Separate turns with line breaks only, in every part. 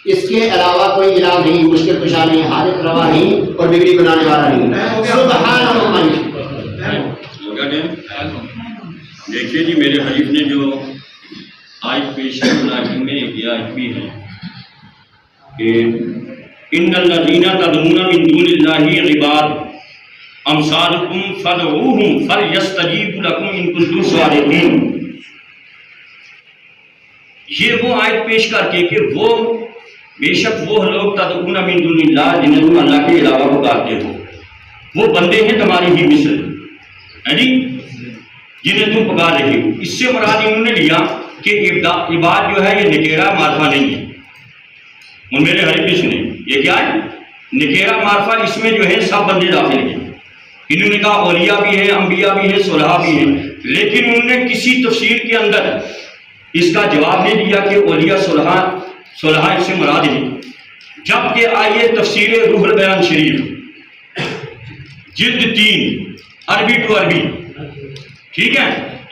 اس کے علاوہ کوئی الہ نہیں، مشکل کشا نہیں، حاجت روا نہیں اور بگڑی بنانے والا نہیں۔ سبحان اللہ۔
دیکھیے جی، میرے حریف نے جو آیت پیش کی میں ایک آیت بھی ہے کہ ان الذین تدعون من دون اللہ عباد امثالکم فادعوہم فلیستجیبوا لکم ان کنتم صادقین۔ یہ وہ آیت پیش کر کے کہ وہ بے شک وہ لوگ تدعون من دون اللہ جنہیں تم اللہ کے علاوہ پکارتے ہو، وہ بندے ہیں تمہاری ہی مثل، جنہیں تم پکار رہے ہو۔ اس سے مراد انہوں نے لیا کہ عباد جو ہے یہ نکیرہ معرفہ نہیں ہے۔ اور میرے حریف بھی سنیں، یہ کیا ہے؟ نکیرہ معرفہ، اس میں جو ہے سب بندے داخل ہیں۔ انہوں نے کہا اولیاء بھی ہیں، انبیاء بھی ہیں، صلحاء بھی ہیں، لیکن انہوں نے کسی تفسیر کے اندر اس کا جواب نہیں دیا کہ اولیاء صلحاء اس سے مراد نہیں۔ جبکہ آئیے تفسیر روح البیان شریف جلد 3 عربی ٹو عربی، ٹھیک ہے،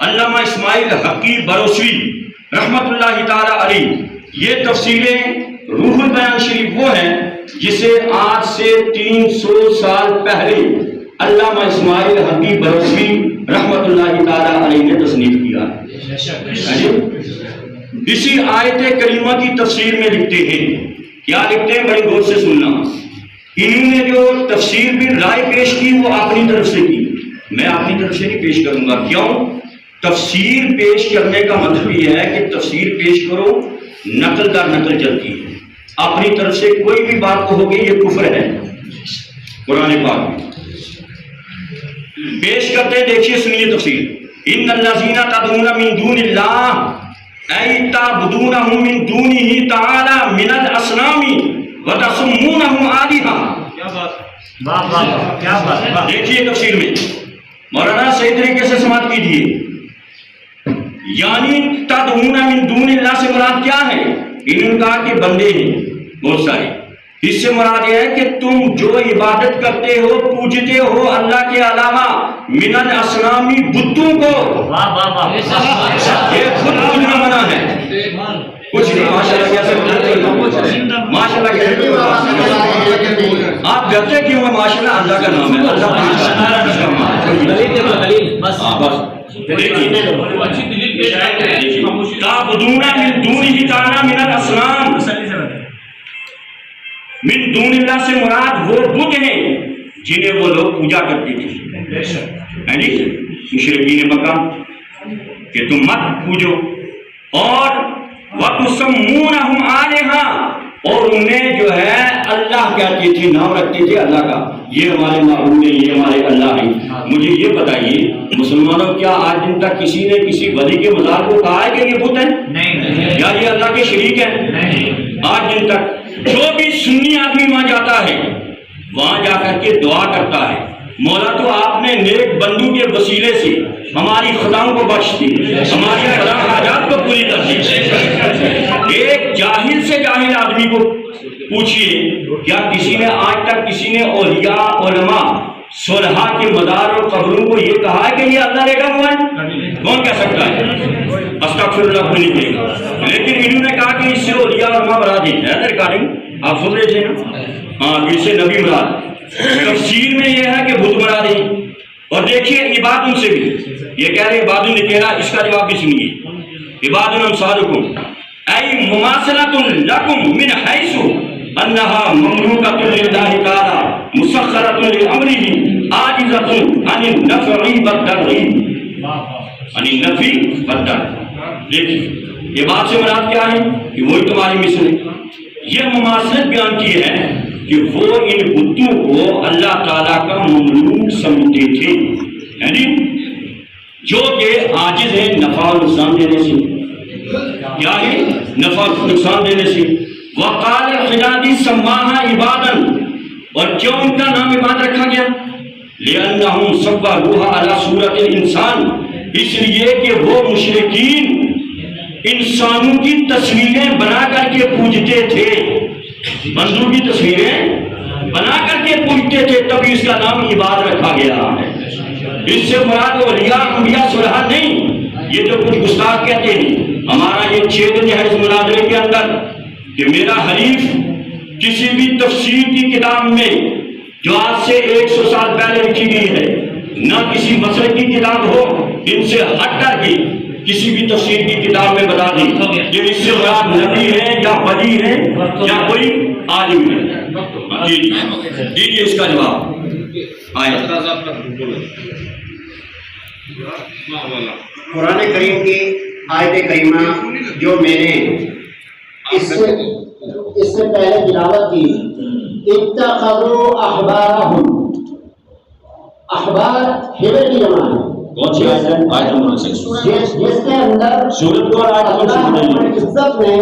علامہ اسماعیل حقی بروسوی رحمت اللہ تعالی علیہ، یہ تفسیریں روح البیان شریف وہ ہیں جسے آج سے 300 سال پہلے علامہ اسماعیل حقی بروسوی رحمت اللہ تعالی علیہ نے تصنیف کیا ہے۔ اسی آیت کریمہ کی تفسیر میں لکھتے ہیں، کیا لکھتے ہیں؟ بڑی غور سے سننا۔ انہوں نے جو تفسیر بھی رائے پیش کی وہ اپنی طرف سے کی، میں اپنی طرف سے نہیں پیش کروں گا۔ کیوں؟ تفسیر پیش کرنے کا مطلب یہ ہے کہ تفسیر پیش کرو، نقل در نقل چلتی ہے، اپنی طرف سے کوئی بھی بات کہو گے یہ کفر ہے۔ قرآن پاک میں پیش کرتے ہیں، دیکھیے سنیے تفسیر۔ ان الذین تدعون من دون اللہ ای تعبدونہم من دونہ تعالی من الاصنام وتسمونہم آلہہ۔ کیا بات، دیکھیے تفسیر میں مولانا صحیح طریقے سے سماعت کیجیے۔ یعنی تدعون من دون اللہ سے مراد کیا ہے؟ انہوں نے کہا کہ بندے ہیں بہت سارے، اس سے مراد یہ ہے کہ تم جو عبادت کرتے ہو، پوجتے ہو اللہ کے علاوہ، من الاصنامی بتوں کو، یہ خود پوجنا منع ہے، کچھ نہیں۔ ماشاء اللہ آپ ڈرتے کیوں ہیں؟ ماشاء اللہ اللہ کا نام ہے، اللہ تعبدون من دونہ تعالی من الاصنام، من دون اللہ سے مراد وہ بت ہیں جنہیں وہ لوگ پوجا کرتے تھے، مشرکین مکہ، کہ تم مت پوجو، اور وَتُسَمُّونَهُمْ آلِهَا، اور انہیں جو ہے اللہ کہتے تھے، نام رکھتے تھے اللہ کا، یہ ہمارے معبود ہیں، یہ ہمارے اللہ ہیں۔ مجھے یہ بتائیے مسلمانوں، کیا آج دن تک کسی نے کسی ولی کے مزار کو کہا ہے کہ یہ بت ہے؟ نہیں۔ یا یہ اللہ کے شریک ہے؟ نہیں۔ آج دن تک جو بھی سنی آدمی وہاں جاتا ہے، وہاں جا کر کے دعا کرتا ہے، مولا تو آپ نے نیک بندو کے وسیلے سے ہماری خطاؤں کو بخش دی، ہماری خدا حاجات کو پوری کر دی۔ ایک جاہل سے جاہل آدمی کو پوچھئے، کیا کسی نے آج تک کسی نے اولیاء علماء صلحاء کے مدار اور قبروں کو یہ کہا ہے کہ یہ اللہ لے گا ہوا ہے؟ کون کہہ سکتا ہے؟ استغفر اللہ کو نہیں کہے گا۔ لیکن انہوں نے کہا کہ اس سے اولیاء علماء مراد ہے، ریکارڈنگ آپ سن رہے تھے نا؟ ہاں، اس سے نبی مراد۔ تفسیر میں یہ ہے کہ بت مراد ہے۔ اور دیکھیے عباد ان سے بھی یہ کہہ رہے عباد نکیرہ، اس کا جواب بھی سنیے۔ عباد امثالکم ای مماثلۃ لکم من حیث انہا مملوکۃ للہ تعالی مسخرۃ لامرہ عاجزۃ عن النفع والضر، عن النفع والضر۔ دیکھیے عباد سے مراد کیا ہے؟ کہ وہی تمہاری مثل ہے۔ یہ مماثلت بیان کی ہے کہ وہ ان بتوں کو اللہ تعالیٰ کا مملوک سمجھتے تھے، یعنی جو کہ عاجز ہے نفع و نقصان دینے سے، کیا ہے؟ نفع و نقصان دینے سے۔ وقال الحجازی سماہا عبادا، اور کیوں ان کا نام عباد رکھا گیا؟ لأنہم صوروها علی صورت الانسان، اس لیے کہ وہ مشرکین انسانوں کی تصویریں بنا کر کے پوجتے تھے، بندوں کی تصویریں بنا کر کے پوجتے تھے، تبھی اس کا نام عباد رکھا گیا ہے۔ اس سے مراد اولیاء انبیاء صلحاء نہیں، یہ تو کچھ گستاخ کہتے ہیں۔ ہمارا یہ 6 دن ہے اس مناظرے کے اندر کہ میرا حریف کسی بھی تفسیر کی کتاب میں جو آج سے 100 سال پہلے لکھی گئی ہے، نہ کسی مسلک کی کتاب ہو، ان سے ہٹ کر کے کسی بھی تفسیر کی کتاب میں بتا دی کہ اس سے مراد نبی ہے یا ولی ہے یا کوئی عالم ہے۔ دیجیے اس کا جواب۔
قرآن کریم کی آیت کریمہ جو میں نے اس سے پہلے تلاوت کی، اتخذوا احبارہم، احبار ہیبر کی جمع ہے، جس کے اندر اللہ عزت نے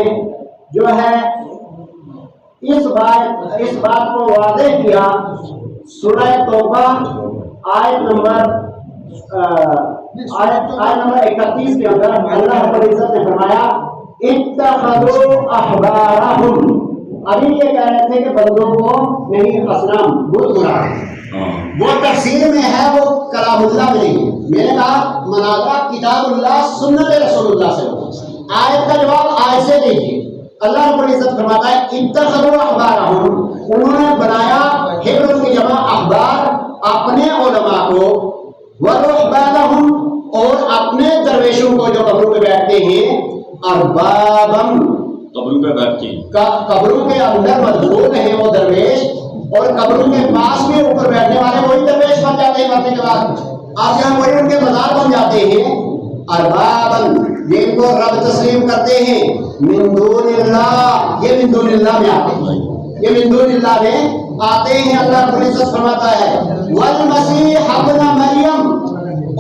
جو ہے اس بات کو واضح کیا۔ سورہ توبہ آیت نمبر 31 کے اندر اللہ رب العزت نے فرمایا اتخذوا احبارہم۔ ابھی یہ کہہ رہے تھے کہ بندوں کو نہیں، اصنام بت بنا، وہ تفسیر میں ہے، وہ کلام اللہ میں نہیں۔ میں نے کہا مناظرہ کتاب اللہ سنت رسول اللہ سے ہوگا۔ آیت کا جواب آیت سے دیجیے۔ اللہ رب العزت فرماتا ہے اتخذوا احبارہم، انہوں نے بنایا حبر کی جمع احبار، اپنے علماء کو، ورہبانہم، اور اپنے درویشوں کو جو قبروں پہ بیٹھتے ہیں، اربابم،
قبروں پہ بیٹھتے ہیں،
قبروں کے اندر مدفون ہیں وہ درویش، اور قبروں کے پاس میں اوپر بیٹھنے والے وہی درویش بن جاتے ہیں مرنے کے بعد، آج یہاں وہی ان کے مزار بن جاتے ہیں۔ اربابن، یہ ان کو رب تسلیم کرتے ہیں، من دون اللہ، یہ من دون اللہ میں آتے ہیں، یہ من دون اللہ میں آتے ہیں۔ اللہ رب العزت فرماتا ہے والمسیح ابن مریم،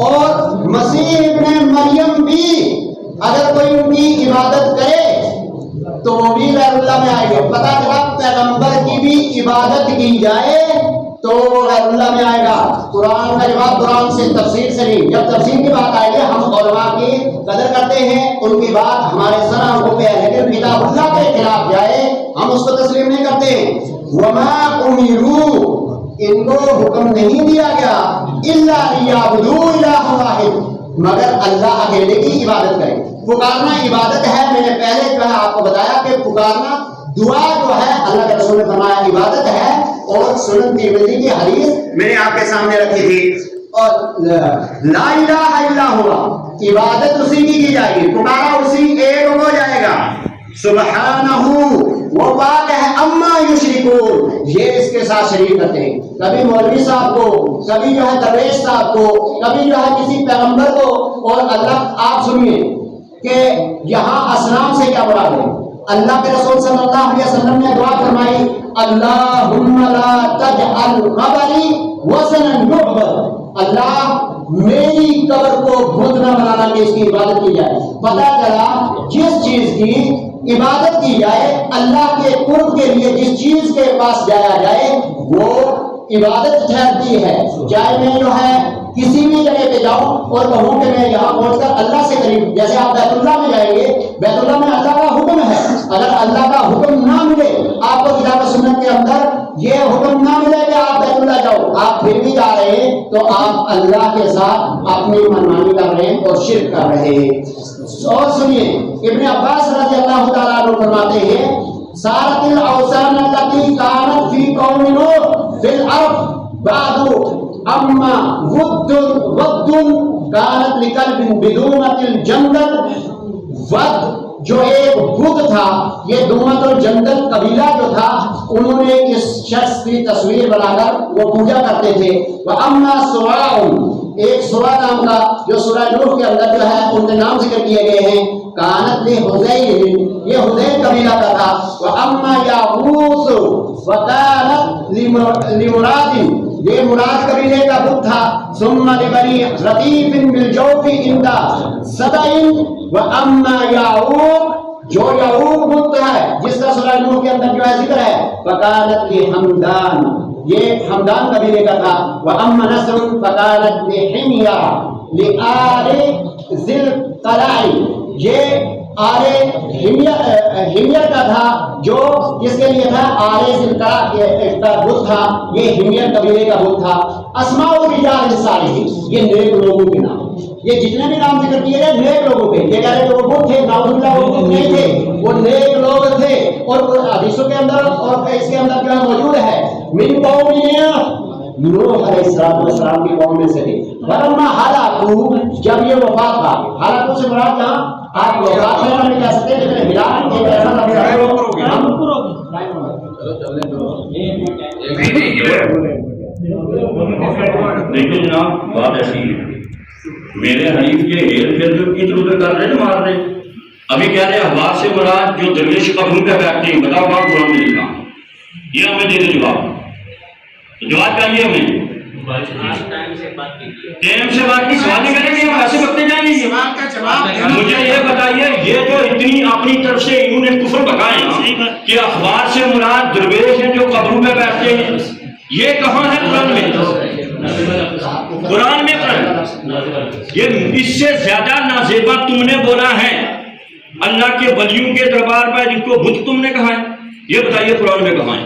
اور مسیح ابن مریم بھی اگر کوئی ان کی عبادت کرے تو وہ بھی غیر اللہ میں آئے گا۔ پتہ چلا پیغمبر کی بھی عبادت کی جائے تو وہ غیر اللہ میں آئے گا۔ قرآن کا جواب قرآن سے، تفسیر سے نہیں۔ جب تفسیر کی بات آئے گی، ہم علماء کی قدر کرتے ہیں، ان کی بات ہمارے سر آنکھوں پہ ہے، لیکن کتاب اللہ کے خلاف جائے ہم اس کو تسلیم نہیں کرتے ہیں۔ وما امروا، ان کو حکم نہیں دیا گیا الا لیعبدوا الہ واحد، مگر اللہ اکیلے کی عبادت کریں۔ پکارنا عبادت ہے، میں نے پہلے جو ہے آپ کو بتایا کہ پکارنا دعا جو ہے اللہ کے رسول نے فرمایا عبادت ہے، اور سنن ترمذی کی حدیث میں نے آپ کے سامنے رکھی تھی، اور لا الہ الا ہوا، عبادت اسی کی جائے گی، پکارا اسی ایک ہو جائے گا۔ سبحانہ، وہ پاک ہے، اما یشرکون، یہ اس کے ساتھ شریک کرتے ہیں، کبھی مولوی صاحب کو، کبھی جو ہے درویش صاحب کو، کبھی جو ہے کسی پیغمبر کو۔ اور اللہ، آپ سنیے کہ یہاں اصنام سے کیا مراد ہے۔ اللہ کے رسول صلی اللہ علیہ وسلم نے دعا فرمائی اللہم لا تجعل قبری وثنا یعبد، اللہ میری قبر کو بت نہ بنانا کہ اس کی عبادت کی جائے۔ پتہ چلا جس چیز کی عبادت کی جائے، اللہ کے قرب کے لیے جس چیز کے پاس جایا جائے وہ عبادت ٹھہرتی ہے۔ چاہے میں جو ہے کسی بھی جگہ پہ جاؤں اور کہوں کہ میں یہاں پہنچ کر اللہ سے قریب، جیسے آپ بیت اللہ میں جائیں گے، بیت اللہ میں اللہ کا حکم ہے، اگر اللہ کا حکم نہ ملے آپ کو کتاب و سنت کے اندر یہ حکم نہ ملے کہ آپ بیت اللہ جاؤ، آپ پھر بھی جا رہے ہیں تو آپ اللہ کے ساتھ اپنی منمانی کر رہے ہیں اور شرک کر رہے ہیں۔ اور سنیے ابن عباس رضی اللہ تعالیٰ عنہ فرماتے ہیں سارت الاوثان التي كانت في قوم نوح في الارض بعد اما ود كانت لقلب بدومة الجندل، ود جو ایک بت تھا، یہ دومت الجندل قبیلہ جو تھا، انہوں نے اس شخص کی تصویر بنا کر وہ پوجا کرتے تھے۔ وَأَمَّا سُوَاءٌ، ایک سوا نام کا جو سورہ نوح کے اندر جو ہے ان کے نام ذکر کیے گئے ہیں، کانت لحذیل، یہ حذیل قبیلہ کا تھا۔ وَأَمَّا یاغوث وَکانت لمراد، یہ مراد قبیلے کا بت تھا۔ ثم لبنی رقیف بالجوف عند سدئ، وَأَمَّا یعوق، جو یعوق بت ہے جس کا سورہ نوح کے اندر جو ہے ذکر ہے، وَكَانَتْ لِحَمْدَان، یہ حمدان قبیلے کا تھا۔ وَأَمَّا نَصْرٌ فَكَانَتْ لِحِمْيَا لِآلِ ذِي الْقَلَعِ، یہ آل حمیر کا تھا جو کس کے لیے تھا، آل ذی القلع کا بت تھا، یہ حمیر قبیلے کا بت تھا۔ اسماء الرجال الصالحین، یہ نیک لوگوں کے نام، یہ جتنے بھی نام ذکر کیے گئے نیک لوگوں کے، یہ کہہ رہے کہ وہ بدھ تھے، نعوذ باللہ وہ بدھ نہیں تھے، وہ نیک لوگ تھے، اور حدیثوں کے اندر اور اس کے اندر کیا موجود ہے، من قوم نوح علیہ السلام کی قوم میں سے تھے۔ فلما ہلاکو، جب یہ وفات پا گئے، ہلاکو سے مراد یہاں آپ وفات میں ہم کہہ سکتے ہیں لیکن ہلاک ایک ایسا لفظ ہے
دیکھیں جناب، بات ایسی ہے، میرے حریف کے ہیر پھیر جو ادھر ادھر کر رہے نا، مار رہے، ابھی کہہ رہے احبار سے مراد جو درویش قبروں پہ بیٹھتے ہیں، بتاؤ کہاں قرآن میں لکھا؟ یہ ہمیں دے دے جواب، جواب چاہیے ہمیں، ٹائم سے بات کی، سوال نہیں کریں گے، ہم ایسے بکتے جائیں گے۔ مجھے یہ بتائیے، یہ جو اتنی اپنی طرف سے انہوں نے کفر بکائے کہ اخبار سے مراد درویش ہیں جو قبروں پہ بیٹھتے ہیں، یہ کہاں ہے قرآن میں؟ قرآن میں یہ اس سے زیادہ نازیبا تم نے بولا ہے اللہ کے ولیوں کے دربار پر جن کو بت تم نے کہا ہے، یہ بتائیے قرآن میں کہاں ہے؟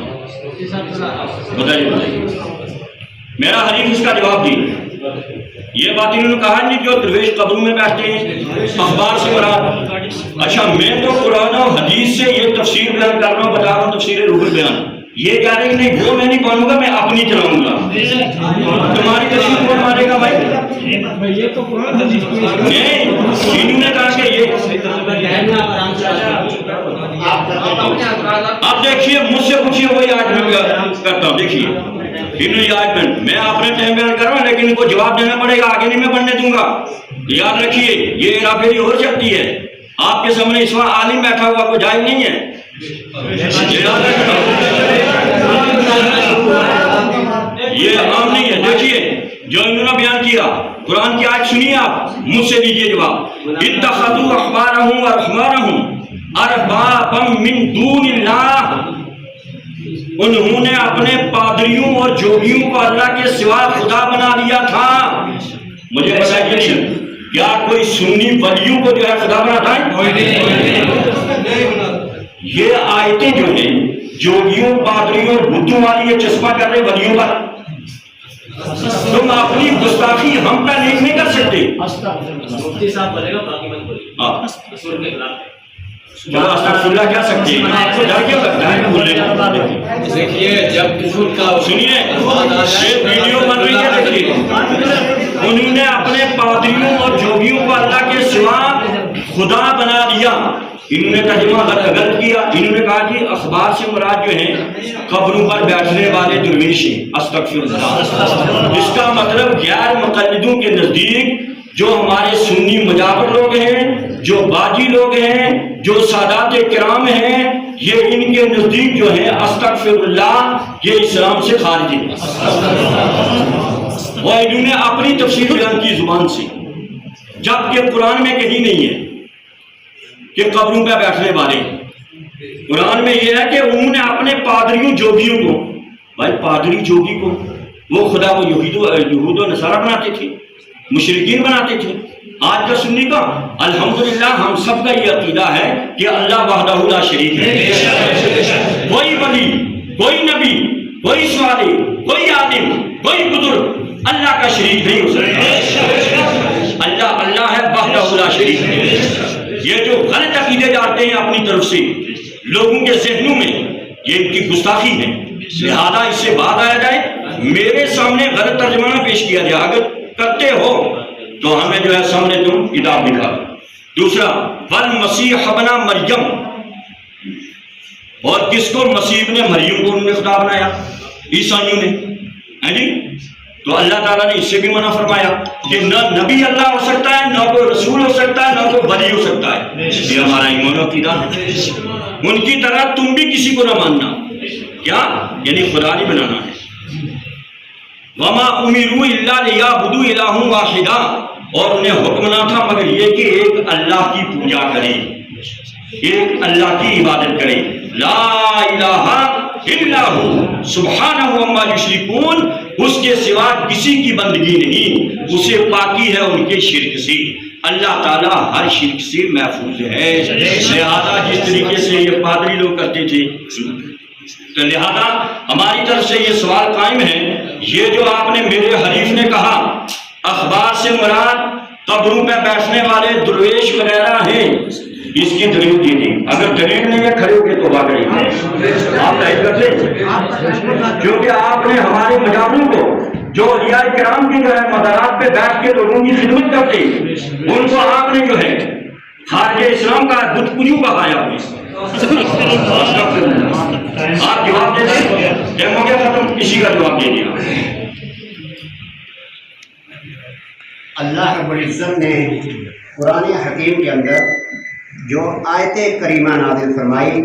بتائیے میرا حریف اس کا جواب دی۔ یہ بات انہوں نے کہا نہیں جو درویش قبروں میں بیٹھتے ہیں اخبار سے مراد۔ اچھا، میں تو قرآن و حدیث سے یہ تفسیر بیان کر رہا ہوں، بتا رہا ہوں تفسیر روح البیان، یہ کہہ رہے ہیں نہیں وہ میں نہیں پڑھوں گا، میں اپنی چلاؤں گا۔ تمہاری تفسیر کون مانے گا بھائی؟ نہیں، انہوں نے کہا کہ یہ اب دیکھیے مجھ سے پوچھیے، وہی آج میں کرتا ہوں، دیکھیے میں اپنے ٹائم بیان کر رہا ہوں لیکن ان کو جواب دینا پڑے گا، آگے نہیں میں پڑھنے دوں گا۔ یاد رکھیے یہ ہیرا پھیری ہو سکتی ہے، آپ کے سامنے اس وقت عالم بیٹھا ہوا کوئی جائز نہیں ہے، یہ عام نہیں ہے۔ دیکھیے جو انہوں نے بیان کیا، قرآن کی آیت سنیے، آپ مجھ سے دیجیے جواب۔ اتخذوا احبارهم ورهبانهم اربابا من دون اللہ، انہوں نے اپنے پادریوں اور جوگیوں کو اللہ کے سوا خدا بنا لیا تھا۔ مجھے بتائیے کیا کوئی سنی ولیوں کو جو ہے خدا بناتا ہے؟ یہ آیتیں جو ہیں جوگیوں پادریوں اور بتوں والی یہ چشمہ کر رہے ولیوں پر، تم اپنی گستاخی ہم پہ نہیں کر سکتے۔
مفتی صاحب بولے گا، باقی مت بولیے۔
چلو استغفراللہ کہہ سکتے ہیں، ڈر کیوں لگتا ہے؟
دیکھیے جب کفر کا
سنیے یہ ویڈیو بن رہی ہے، دیکھیے انہوں نے اپنے پادریوں اور جوگیوں کو اللہ کے سوا خدا بنا لیا۔ انہوں نے ترجمہ غلط کیا، انہوں نے کہا کہ اخبار سے مراد جو ہیں قبروں پر بیٹھنے والے درویش ہیں، استغفراللہ۔ اس کا مطلب غیر مقلدوں کے نزدیک جو ہمارے سنی مجاور لوگ ہیں، جو باجی لوگ ہیں، جو سادات کرام ہیں، یہ ان کے نزدیک جو ہیں استغفراللہ یہ اسلام سے خارج ہیں۔ اور انہوں نے اپنی تفسیر بیان کی زبان سے، جبکہ قرآن میں کہیں نہیں ہے کہ قبروں پہ بیٹھنے والے۔ قرآن میں یہ ہے کہ انہوں نے اپنے پادریوں جوگیوں کو، بھائی پادری جوگی کو وہ خدا وہ یہود و نصارہ بناتے تھے، مشرکین بناتے تھے۔ آج کا سنی کا الحمدللہ ہم سب کا یہ عقیدہ ہے کہ اللہ وحدہ لا شریک ہے، کوئی ولی، کوئی نبی، کوئی صالح، کوئی عالم، کوئی بزرگ اللہ کا شریک نہیں ہو سکتا۔ اللہ ہے وحدہ لا شریک ہے۔ یہ جو غلط عقیدے جاتے ہیں اپنی طرف سے لوگوں کے ذہنوں میں، یہ ان کی گستاخی ہے، لہذا اس سے بعد آیا جائے، میرے سامنے غلط ترجمہ پیش کیا جائے، اگر کرتے ہو تو ہمیں جو ہے سامنے تم کتاب دکھا دو۔ دوسرا والمسیح ابن مریم، اور کس کو؟ مسیح نے مریم کو انہوں نے خدا بنایا، عیسائیوں نے، جی تو اللہ تعالیٰ نے اس سے بھی منع فرمایا کہ نہ نبی اللہ ہو سکتا ہے، نہ کوئی رسول ہو سکتا ہے، نہ کوئی ولی ہو سکتا ہے۔ یہ ہمارا ایمان و عقیدہ ہے۔ ان کی طرح تم بھی کسی کو نہ ماننا، کیا یعنی خدا نہیں بنانا ہے۔ وما امروا الا ليعبدوا الها واحدا، اور انہیں حکم نہ تھا مگر یہ کہ ایک اللہ کی پوجا کریں، ایک اللہ کی عبادت کریں۔ لا الہ الا هو سبحانہ عما یشرکون، اس کے سوا کسی کی بندگی نہیں، اسے پاکی ہے ان کے شرک سے۔ اللہ تعالیٰ ہر شرک سے محفوظ ہے۔ لہذا جس طریقے سے یہ پادری لوگ کرتے تھے، تو لہذا ہماری طرف سے یہ سوال قائم ہے، یہ جو آپ نے میرے حریف نے کہا اخبار سے مراد قبروں پہ بیٹھنے والے درویش وغیرہ ہیں، اس کی دلیل دیجیے۔ اگر دلیل نہیں ہے کھڑے ہو کے تو واقعی آپ تائید کرتے ہیں، کیونکہ آپ نے ہمارے مجاہدوں کو جو اولیاء کرام کی جو ہے مزارات پہ بیٹھ کے لوگوں کی خدمت کرتے ان کو آپ نے جو ہے خارج اسلام کا بت پوجو کہایا۔ آپ جواب دے دیں، جب ہو گیا ختم، اسی کا جواب دے دیا۔
اللہ رب العزت نے قرآن حکیم کے اندر جو آیت کریمہ نازل فرمائی،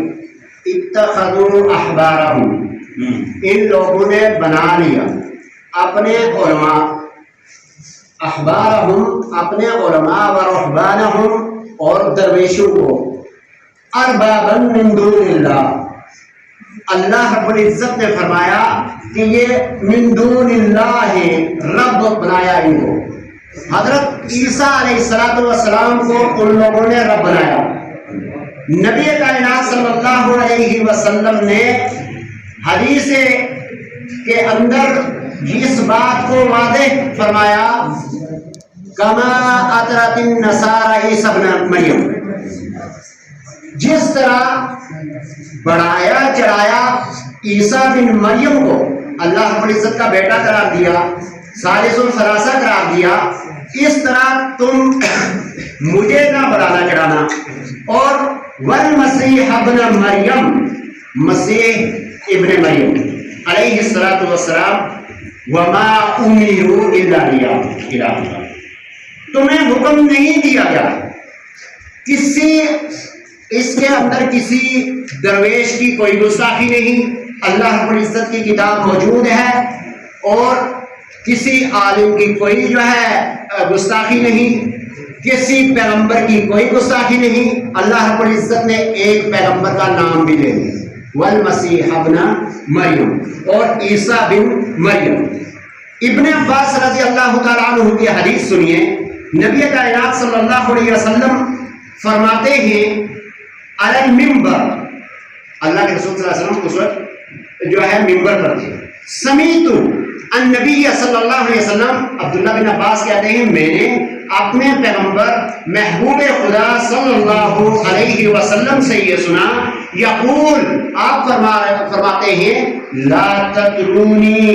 اتخذوا احبارہم، ان لوگوں نے بنا لیا اپنے علماء، احبارہم اپنے علماء و رہبانہم اور درویشوں کو، اربابا من دون اللہ، اللہ رب العزت نے فرمایا کہ یہ من دون اللہ رب بنایا ان کو۔ حضرت عیسیٰ علیہ السلام کو ان لوگوں نے رب بنایا۔ نبی کائنات صلی اللہ علیہ وسلم نے حدیث کے اندر اس بات کو واضح فرمایا، کما اطرت النصارى عیسی ابن مریم، جس طرح بڑھایا چڑھایا عیسیٰ بن مریم کو اللہ رب العزت کا بیٹا قرار دیا، ثالث الثلاثہ قرار دیا، اس طرح تم مجھے نہ بڑھانا چڑھانا۔ اور والمسیح ابن مریم، مسیح ابن مریم علیہ السلام، وما امروا الا ليعبدوا، تمہیں حکم نہیں دیا گیا کسی، اس کے اندر کسی درویش کی کوئی گستاخی نہیں، اللہ رب العزت کی کتاب موجود ہے، اور کسی عالم کی کوئی جو ہے گستاخی نہیں، کسی پیغمبر کی کوئی گستاخی نہیں۔ اللہ رب العزت نے ایک پیغمبر کا نام بھی لے لیا، والمسیح ابن مریم، اور عیسیٰ بن مریم۔ ابن عباس رضی اللہ تعالیٰ عنہ کی حدیث سنیے، نبی کائنات صلی اللہ علیہ وسلم فرماتے ہیں علی المنبر، اللہ کے رسول صلی اللہ علیہ وسلم اس وقت جو ہے ممبر پر تھے، سمیت النبی صلی اللہ علیہ وسلم، عبداللہ بن عباس کہتے ہیں میں نے اپنے پیغمبر محبوب خدا صلی اللہ علیہ وسلم سے یہ سنا، یقول، آپ فرماتے ہیں، لا تطرونی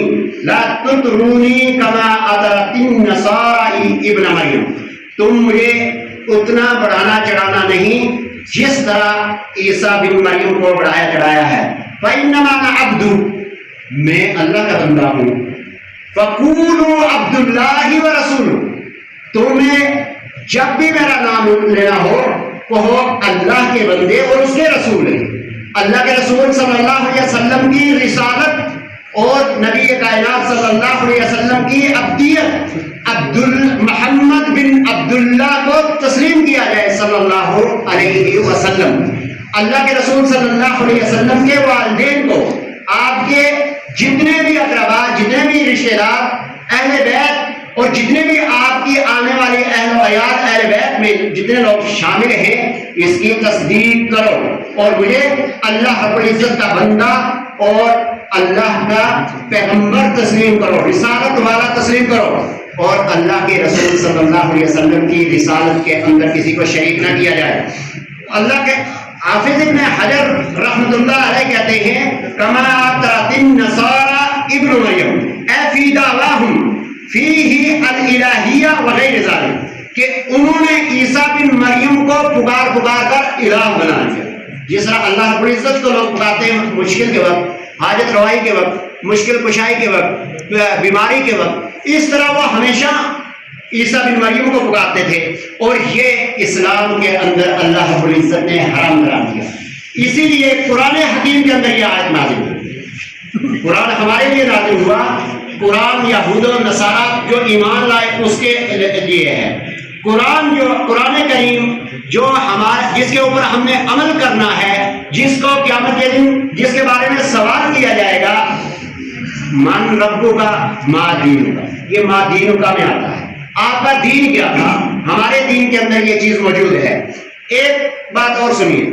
کما اطرت النصارى ابن مریم، تم مجھے اتنا بڑھانا چڑھانا نہیں جس طرح عیسیٰ بن مریم کو بڑھایا چڑھایا ہے۔ فإنما أنا عبد، میں اللہ کا بندہ ہوں، فقولوا عبد اللہ ورسولہ، تمہیں جب بھی میرا نام لینا ہو کہو اللہ کے بندے اور اس کے رسول ہیں۔ اللہ کے رسول صلی اللہ علیہ وسلم کی رسالت اور نبی کائنات صلی اللہ علیہ وسلم کی عبدیت، محمد بن عبداللہ کو تسلیم کیا جائے صلی اللہ علیہ وسلم۔ اللہ کے رسول صلی اللہ علیہ وسلم کے والدین کو، آپ کے جتنے بھی اقربا، جتنے بھی رشتہ دار، اہل بیت، اور جتنے بھی آپ کی آنے والی اہل و عیال اہل بیت میں جتنے لوگ شامل ہیں، اس کی تصدیق کرو اور مجھے اللہ رب العزت کا بندہ اور اللہ کا پیغمبر تسلیم کرو، رسالت والا تسلیم کرو، اور اللہ کے رسول صلی اللہ علیہ وسلم کی رسالت کے اندر کسی کو شریک نہ کیا جائے۔ اللہ کے حافظ ابن حجر رحمۃ اللہ علیہ کہتے ہیں، کما اطرت النصارى ابن مریم اے فی دعواہم فیہ الالہیہ وغیر ذالک، کہ انہوں نے عیسیٰ بن مریم کو پکار کر الہ بنا دیا۔ جس طرح اللہ رب العزت کو لوگ پکارتے ہیں مشکل کے وقت، حاجت روائی کے وقت، مشکل کشائی کے وقت، بیماری کے وقت، اس طرح وہ ہمیشہ عیسیٰ بن مریم کو پکارتے تھے، اور یہ اسلام کے اندر اللہ رب العزت نے حرام قرار دیا۔ اسی لیے قرآن حکیم کے اندر یہ آیت نازل ہوئی۔ قرآن ہمارے لیے نازل ہوا، قرآن یہود و نصارہ جو ایمان لائے اس کے لیے ہے۔ قرآن کریم جو جس کے اوپر ہم نے عمل کرنا ہے، جس کو قیامت کے دن جس کے بارے میں سوال کیا جائے گا، من ربو کا ما دین کا، یہ ما دین کا میں آتا ہے، آپ کا دین کیا تھا؟ ہمارے دین کے اندر یہ چیز موجود ہے۔ ایک بات اور سنیے،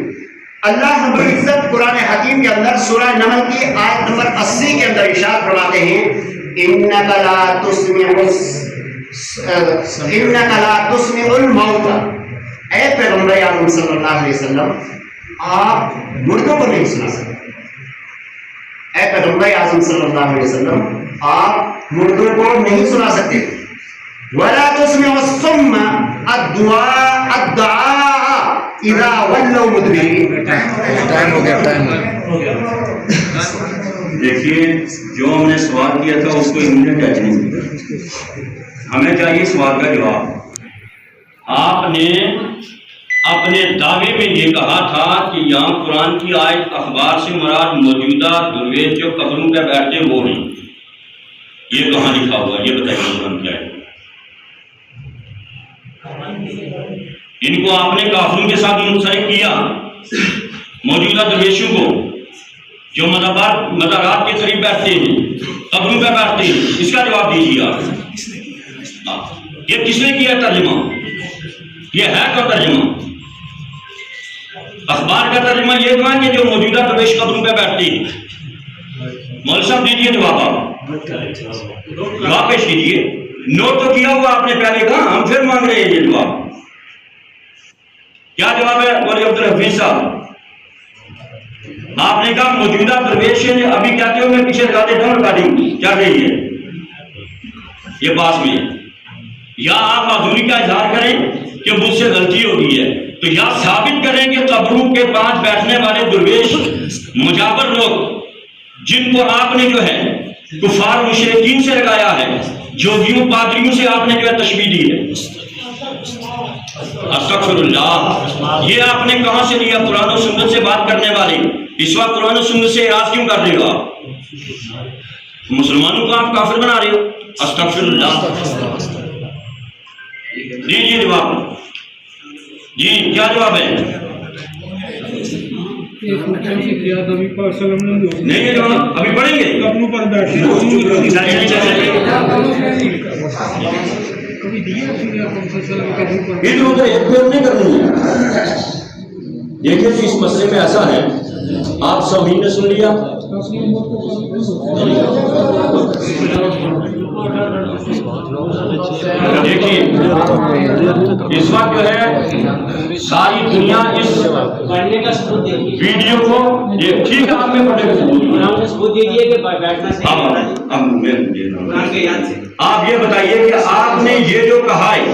اللہ رب العزت قرآن حکیم کے اندر سورہ نمل کی آیت نمبر 80 کے اندر ارشاد فرماتے ہیں، انک لا تسمع انک لا تسمع الموتى، اے پیغمبر اعظم صلی اللہ علیہ وسلم آپ مردوں کو نہیں سنا سکتے، اے پیغمبر اعظم صلی اللہ علیہ وسلم آپ مردوں کو نہیں سنا سکتے، ولا تسمع الصم الدعاء اذا ولوا مدبرین۔
ٹائم ہو گیا، ٹائم ہو گیا۔
دیکھیے جو ہم نے سوال کیا تھا اس کو انہوں نے ٹچ نہیں کیا، ہمیں چاہیے سوال کا جواب۔ آپ نے اپنے دعوے میں یہ کہا تھا کہ یہاں قرآن کی آیت اخبار سے مراد موجودہ درویش جو قبروں پہ بیٹھتے وہ ہیں، یہ کہاں لکھا ہوا؟ یہ بتائیے قرآن کیا ہے؟ ان کو آپ نے کافروں کے ساتھ منسلک کیا، موجودہ درویشوں کو جو مزارات کے قریب بیٹھتے ہیں، قبروں پہ بیٹھتے ہیں، اس کا جواب دیجیے آپ۔ یہ کس نے کیا ترجمہ؟ یہ ہے کا ترجمہ؟ اخبار کا ترجمہ یہ تھا کہ جو موجودہ درویش قبروں پہ بیٹھتے ہیں۔ مولوی صاحب دیجیے جواب، آپ جواب پیش کیجیے۔ نوٹ تو کیا ہوا آپ نے پہلے کہا، ہم پھر مانگ رہے ہیں یہ جواب۔ کیا جواب ہے مولوی عبدالحفیظ صاحب؟ آپ نے کہا موجودہ درویش ہیں، ابھی کہتے ہو میں پیچھے لگا دیتا ہوں، ریکارڈنگ چل رہی ہے، یہ پاس میں ہے، یا آپ معذوری کا اظہار کریں کہ مجھ سے غلطی ہو گئی ہے، تو یا ثابت کریں کہ قبروں کے پاس بیٹھنے والے درویش مجاور لوگ جن کو آپ نے جو ہے کفار مشرکین سے لگایا ہے، جوگیوں پادریوں سے آپ نے جو ہے تشبیہ دی ہے، استغفر اللہ، یہ آپ نے کہاں سے لیا؟ قرآن و سنت سے بات کرنے والے اس وقت قرآن و سنت سے اعراض کیوں کر رہے ہو؟ آپ مسلمانوں کو آپ کافر بنا رہے ہو، استغفر اللہ۔ دیجیے جواب، جی کیا جواب ہے؟ نہیں ہے جواب، ابھی پڑھیں گے؟ ادھر ادھر ایک پھر نہیں کرنی ہے۔ دیکھیے اس مسئلے میں ایسا ہے، آپ سامعین نے سن لیا، دیکھیے اس وقت جو ہے ساری دنیا اس ویڈیو کو ٹھیک ہے، آپ میں پڑھے آپ یہ بتائیے کہ آپ نے یہ جو کہا ہے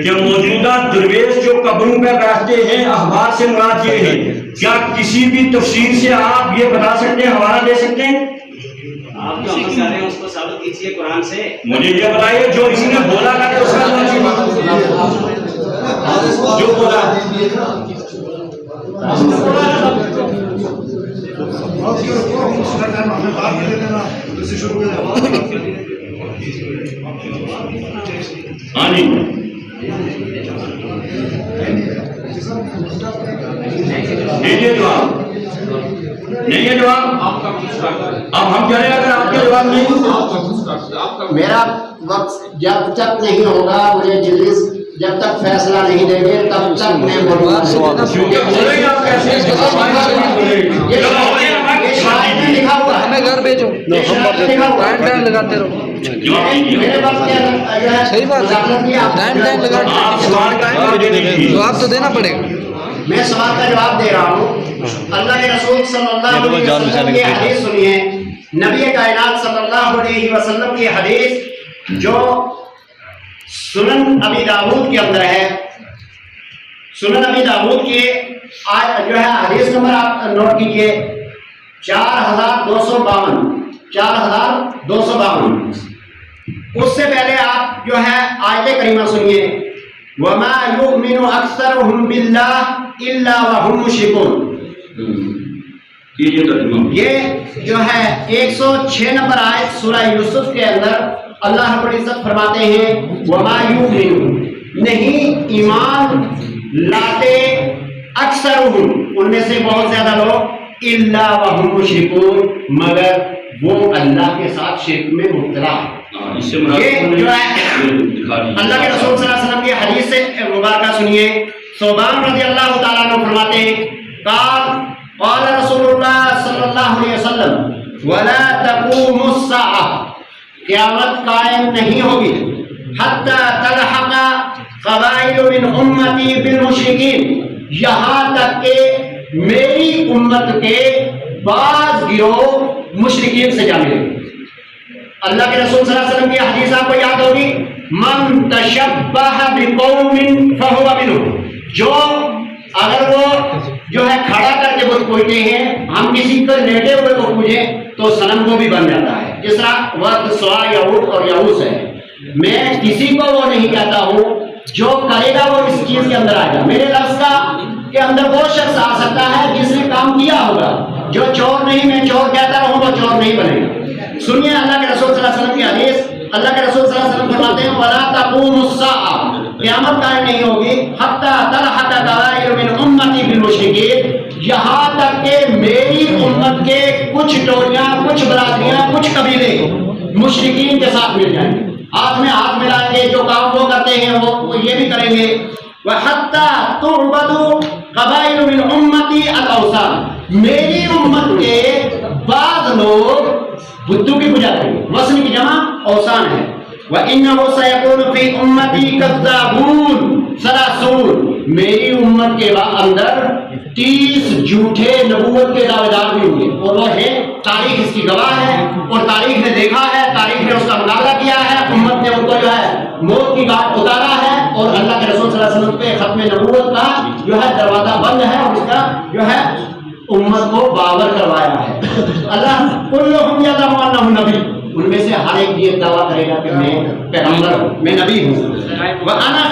کہ موجودہ درویش جو قبروں پہ بیٹھتے ہیں اخبار سے مراد یہ ہے، کیا کسی بھی تفسیر سے آپ یہ بتا سکتے ہیں، حوالہ دے سکتے ہیں؟
آپ جو عمل کر رہے ہیں اس کو ثابت کیجیے قرآن سے۔
مجھے یہ بتائیے جو اسی نے بولا تھا کہ اس کا جو بولا ہاں جی دیجیے جواب، نہیں ہے جواب؟ اب ہم کہہ رہے ہیں اگر آپ کا جواب نہیں،
میرا وقت جب تک نہیں ہوگا، مجھے جلدی جب تک فیصلہ نہیں دیں گے تب تک میں بولوں گا، لکھا ہوا ہے،
ہمیں گھر بھیجو، ٹائم لگاتے رہو، صحیح بات ہے، ٹائم لگاتے جواب تو دینا پڑے گا۔
میں سوال کا جواب دے رہا ہوں۔ اللہ کے رسول صلی اللہ علیہ وسلم کی حدیث سنیے، نبی کائنات صلی اللہ علیہ وسلم کی حدیث جو سنن ابی داؤد کے اندر ہے، سنن ابی داؤد کی جو ہے حدیث نمبر آپ نوٹ کیجئے 4252۔ اس سے پہلے آپ جو ہے آیت کریمہ سنیے، وَمَا يُؤْمِنُ أَكْثَرُهُمْ بِاللَّهِ إِلَّا وَهُمْ مُشْرِكُونَ۔ یہ جو ہے 106 نمبر آیت سورہ یوسف کے اندر اللہ رب العزت فرماتے ہیں وَمَا يُؤْمِنُ، نہیں ایمان لاتے اکثرهم، ان میں سے بہت زیادہ لوگ، إِلَّا وَهُمْ مُشْرِكُونَ، مگر وہ اللہ کے ساتھ شرک میں مبتلا ہے۔ یہ جو ہے اللہ کے رسول صلی اللہ علیہ وسلم کی حدیث سے مبارکہ سنیے، ثوبان رضی اللہ تعالیٰ عنہ فرماتے ہیں قال رسول اللہ صلی اللہ علیہ وسلم وَلَا تَقُومُ السَّاعَةُ، قیامت قائم نہیں ہوگی حتی تلحق قبائل من امتی بالمشرکین، یہاں تک کہ میری امت کے بعض گروہ مشرکین سے جا ملیں گے۔ اللہ کے رسول صلی اللہ علیہ وسلم کی حدیث آپ کو یاد ہوگی، من تشبہ بقوم فہو منہم، جو اگر وہ جو ہے کھڑا کر کے بت پوجتے ہیں، ہم کسی کو لیٹے ہوئے کو پوجیں تو صنم کو بھی بن جاتا ہے، جس طرح وقت سوا یعود اور یعوس ہے۔ میں کسی کو وہ نہیں کہتا ہوں، جو کرے گا وہ اس چیز کے اندر آئے گا۔ میرے لفظ کا کے اندر وہ شخص آ سکتا ہے جس نے کام کیا ہوگا، جو چور نہیں میں چور کہتا رہوں وہ چور نہیں بنے گا۔ سنیے اللہ کے رسول صلی اللہ علیہ وسلم کی حدیث، اللہ کے رسول صلی اللہ علیہ وسلم فرماتے ہیں وَلَا تَقُومُ السَّاعَةُ، قیامت قائم نہیں ہوگی حَتَّى تَلْحَقَ قَبَائِلُ مِنْ أُمَّتِي بِالْمُشْرِكِينَ، یہاں تک کہ میری امت کے کچھ ٹولیاں، کچھ برادریاں، کچھ قبیلے مشرکین کے ساتھ مل جائیں گے، ہاتھ میں ہاتھ ملائیں گے، جو کام وہ کرتے ہیں وہ یہ بھی کریں گے۔ وَحَتَّى تُعْبَدُ قَبَائِلُ مِنْ أُمَّتِي الْأَوْثَانَ، میری امت کے بعض لوگ بتوں کی پوجا کریں گے، وثن کی جمع اوثان ہے۔ وَإِنَّهُ سَيَكُونُ فِي أُمَّتِي كَذَّابُونَ ثَلَاثُونَ، میری امت کے اندر 30 جھوٹے نبوت کے دعوے دار بھی ہوں گے، اور وہ ہے تاریخ اس کی گواہ ہے، اور تاریخ نے دیکھا ہے، تاریخ نے اس کا مقابلہ کیا ہے، امت نے ان کو جو ہے موت کی گھاٹ اتارا ہے، اور اللہ کے رسول صلی اللہ علیہ وسلم پہ ختم نبوت کا جو ہے دروازہ بند ہے، اور اس کا جو ہے امت کو باور کروایا ہے۔ اللہ کلہم یعلم انہ نبی، ان میں سے ہر ایک یہ دعویٰ کرے گا کہ میں پیغمبر ہوں، میں نبی ہوں۔ وَأَنَا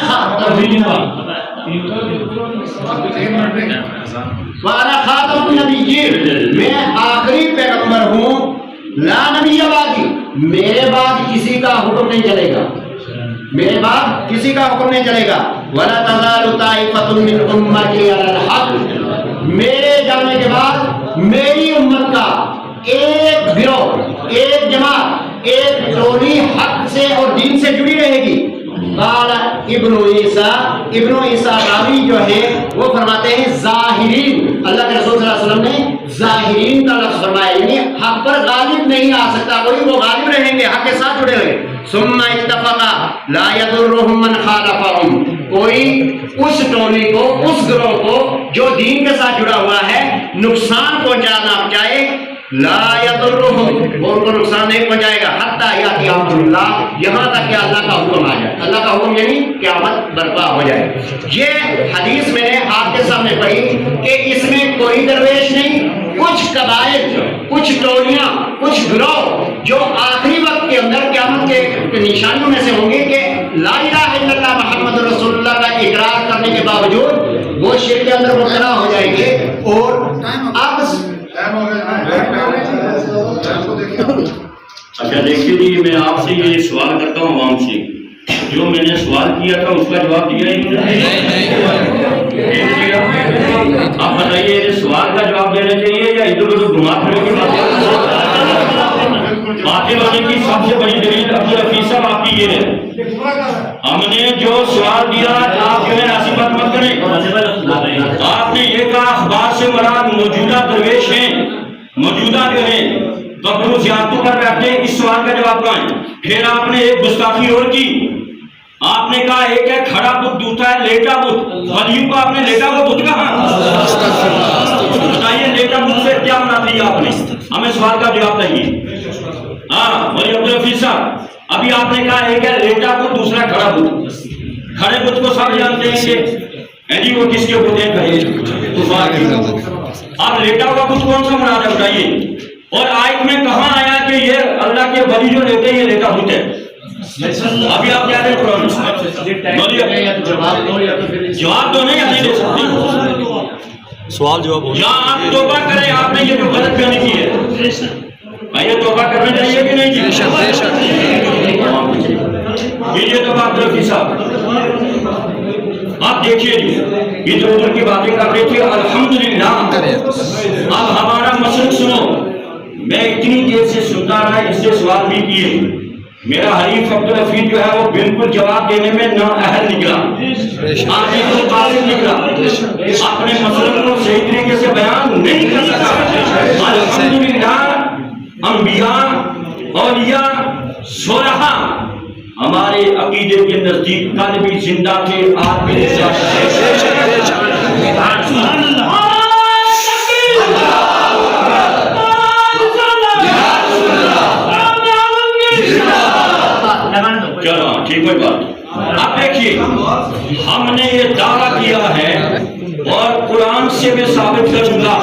خاتم النبیین، میں آخری پیغمبر ہوں۔ لا نبی بعدی، میرے بعد کسی کا حکم نہیں چلے گا، میرے بعد کسی کا حکم نہیں چلے گا۔ وَلَا تَزَالُ طَائِفَةٌ مِّنْ أُمَّتِي عَلَى الْحَقِّ، میرے جانے کے بعد میری امت کا ایک گروہ، ایک جماعت، ایک ٹولی حق سے اور دین سے جڑی رہے گی۔ قال ابن عیسیٰ، ابن عیسیٰ راوی جو ہے وہ فرماتے ہیں ظاہرین، اللہ کے رسول صلی اللہ علیہ وسلم نے ظاہرین کا لفظ فرمایا، یعنی حق پر غالب نہیں آ سکتا کوئی، وہ غالب رہیں گے، حق کے ساتھ جڑے ہوئے۔ ثم اتفقا لا يضرهم من خالفهم، کوئی اس ٹولی کو، اس گروہ کو جو دین کے ساتھ جڑا ہوا ہے نقصان پہنچانا چاہے، لا يضرهم، وہ ان کو نقصان نہیں پہنچائے گا، حتی یاتی امر اللہ، یہاں تک کہ اللہ کا حکم آ جائے، اللہ کا حکم یعنی قیامت برپا ہو جائے۔ یہ حدیث میں نے آپ کے سامنے پڑھی کہ اس میں کوئی درویش نہیں، کچھ قبائل، کچھ ٹولیاں، کچھ گروہ جو آخری وقت کے اندر قیامت کے نشانیوں میں سے ہوں گے کہ لا الہ الا اللہ محمد رسول اللہ کا اقرار کرنے کے باوجود وہ شرک کے اندر مبتلا ہو جائیں گے۔ اور اب
اچھا دیکھیے جی، میں آپ سے یہ سوال کرتا ہوں عوام سے، جو میں نے سوال کیا تھا اس کا جواب دیا ہی نہیں، آپ بتائیے سوال کا جواب دینا چاہیے یا ادھر ادھر گھما پھرنے کی باتیں ہونے کی سب سے بڑی دلیل ابھی حفیظ صاحب آپ کی یہ ہے، ہم نے جو سوال دیا آپ جو ہے ایسی بات مت کریں۔ آپ نے یہ کہا اخبار سے مراد موجودہ درویش ہیں، موجودہ جو ہیں قبر و زیارتوں پر بیٹھے، اس سوال کا جواب کہاں ہے؟ پھر آپ نے ایک گستاخی اور کی، آپ نے کہا ایک ہے کھڑا بت، دوسرا ہے لیٹا بت، ولیوں کا آپ نے لیٹا ہوا بت کہاں؟ بتائیے لیٹا بت سے کیا بنا دیا آپ نے؟ ہمیں سوال کا جواب دہیے۔ ہاں ولی عبدالحفیظ صاحب، ابھی آپ نے کہا ایک ہے لیٹا بت، دوسرا کھڑا بت، کھڑے بت کو سب جانتے ہیں کہ جی وہ کس کے بت ہیں، آپ لیٹا ہوا بت کون سا بنا رہے بتائیے؟ اور آیت میں کہاں آیا کہ یہ اللہ کے ولی جو لیتے ہیں یہ لیٹا بت ہے؟ ابھی آپ کیا رہے قرآن جواب تو نہیں دے سکتے،
سوال جواب ہو،
یا آپ توبہ کریں، آپ نے یہ جو غلط کرنی کی ہے، یہ توبہ کرنا چاہیے کہ نہیں؟ یہ توبہ عبدالحفیظ صاحب آپ دیکھیے جی، ادھر ادھر کی باتیں کر رہے تھے، الحمدللہ اب ہمارا مسلک سنو، میں اتنی دیر سے سنتا رہا، اس سے سوال بھی کیے، میرا حریف عبدالحفیظ جو ہے وہ بالکل جواب دینے میں نااہل نکلا، آگے تو قاصد نکلا، اپنے مسئلے کو صحیح طریقے سے بیان نہیں کر سکا۔ الحمدللہ انبیاء، اولیاء سو رہا ہمارے عقیدے کے نزدیک کل بھی زندہ تھے، آج بھی چلو ٹھیک کوئی بات۔ اب دیکھیے ہم نے یہ دعویٰ کیا ہے اور قرآن سے میں ثابت کروں گا،